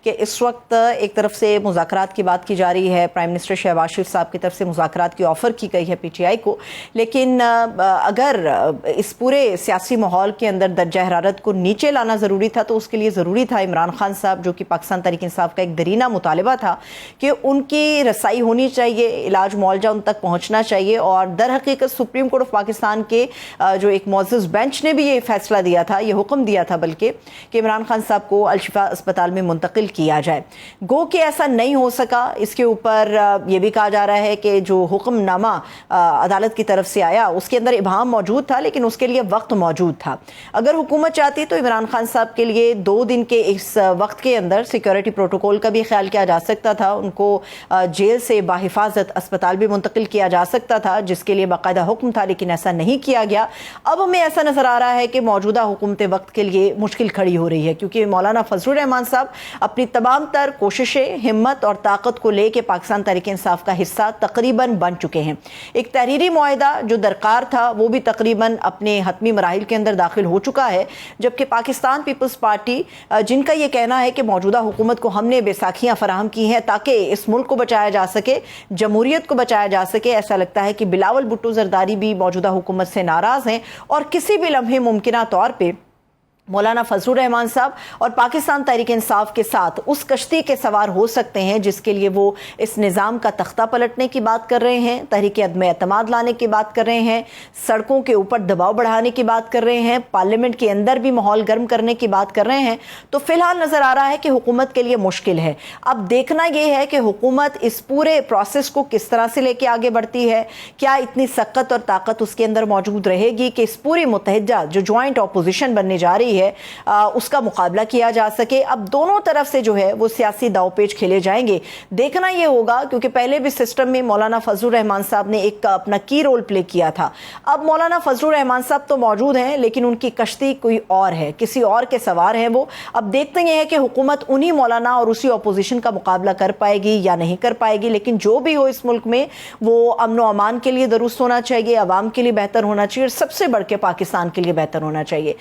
کہ اس وقت ایک طرف سے مذاکرات کی بات کی جا رہی ہے، پرائم منسٹر شہباز شریف صاحب کی طرف سے مذاکرات کی آفر کی گئی ہے پی ٹی آئی کو، لیکن اگر اس پورے سیاسی ماحول کے اندر درجہ حرارت کو نیچے لانا ضروری تھا تو اس کے لیے ضروری تھا عمران خان صاحب، جو کہ پاکستان تحریک انصاف کا ایک درینہ مطالبہ تھا، کہ ان کی رسائی ہونی چاہیے، علاج معالجہ ان تک پہنچنا چاہیے. اور در حقیقت سپریم کورٹ آف پاکستان کے جو ایک معزز بینچ نے بھی یہ فیصلہ دیا تھا، یہ حکم دیا تھا بلکہ، کہ عمران خان صاحب کو الشفا اسپتال میں منتقل کیا جائے. گو کہ ایسا نہیں ہو سکا. اس کے اوپر یہ بھی کہا جا رہا ہے کہ جو حکم نامہ عدالت کی طرف سے آیا اس کے اندر ابہام موجود تھا، لیکن اس کے لیے وقت موجود تھا. اگر حکومت چاہتی تو عمران خان صاحب کے لیے 2 دن کے اس وقت کے اندر سیکیورٹی پروٹوکول کا بھی خیال کیا جا سکتا تھا، ان کو جیل سے باحفاظت اسپتال بھی منتقل کیا جا سکتا تھا، جس کے لیے باقاعدہ حکم تھا، لیکن ایسا نہیں کیا گیا. اب ہمیں ایسا نظر آ رہا ہے کہ موجودہ حکومت وقت کے لیے مشکل کھڑی ہو رہی ہے، کیونکہ مولانا فضل الرحمان صاحب اپنی تمام تر کوششیں، ہمت اور طاقت کو لے کے پاکستان تحریک انصاف کا حصہ تقریباً بن چکے ہیں. ایک تحریری معاہدہ جو درکار تھا وہ بھی تقریباً اپنے حتمی مراحل کے اندر داخل ہو چکا ہے، جبکہ پاکستان پیپلز پارٹی جن کا یہ کہنا ہے کہ موجودہ حکومت کو ہم نے بیساکھیاں فراہم کی ہیں تاکہ اس ملک کو بچایا جا سکے، جمہوریت کو بچایا جا سکے. ایسا لگتا ہے کہ بلاول بھٹو زرداری بھی موجودہ حکومت سے ناراض ہیں اور کسی بھی لمحے ممکنہ طور پہ مولانا فضل الرحمان صاحب اور پاکستان تحریک انصاف کے ساتھ اس کشتی کے سوار ہو سکتے ہیں جس کے لیے وہ اس نظام کا تختہ پلٹنے کی بات کر رہے ہیں، تحریک عدم اعتماد لانے کی بات کر رہے ہیں، سڑکوں کے اوپر دباؤ بڑھانے کی بات کر رہے ہیں، پارلیمنٹ کے اندر بھی ماحول گرم کرنے کی بات کر رہے ہیں. تو فی الحال نظر آ رہا ہے کہ حکومت کے لیے مشکل ہے. اب دیکھنا یہ ہے کہ حکومت اس پورے پروسیس کو کس طرح سے لے کے آگے بڑھتی ہے، کیا اتنی سخت اور طاقت اس کے اندر موجود رہے گی کہ اس پوری متحدہ جو جوائنٹ اپوزیشن بننے جا رہی ہے اس کا مقابلہ کیا جا سکے. اب دونوں طرف سے جو ہے وہ سیاسی داؤ پیچ کھیلے جائیں گے. دیکھنا یہ ہوگا کیونکہ پہلے بھی سسٹم میں مولانا فضل الرحمان صاحب نے ایک اپنا کی رول پلے کیا تھا. اب مولانا فضل الرحمان صاحب تو موجود ہیں لیکن ان کی کشتی کوئی اور ہے، کسی اور کے سوار ہیں وہ. اب دیکھتے ہیں کہ حکومت انہی مولانا اور اسی اپوزیشن کا مقابلہ کر پائے گی یا نہیں کر پائے گی. لیکن جو بھی ہو اس ملک میں وہ امن و امان کے لیے درست ہونا چاہیے، عوام کے لیے بہتر ہونا چاہیے اور سب سے بڑھ کے پاکستان کے لیے بہتر ہونا چاہیے.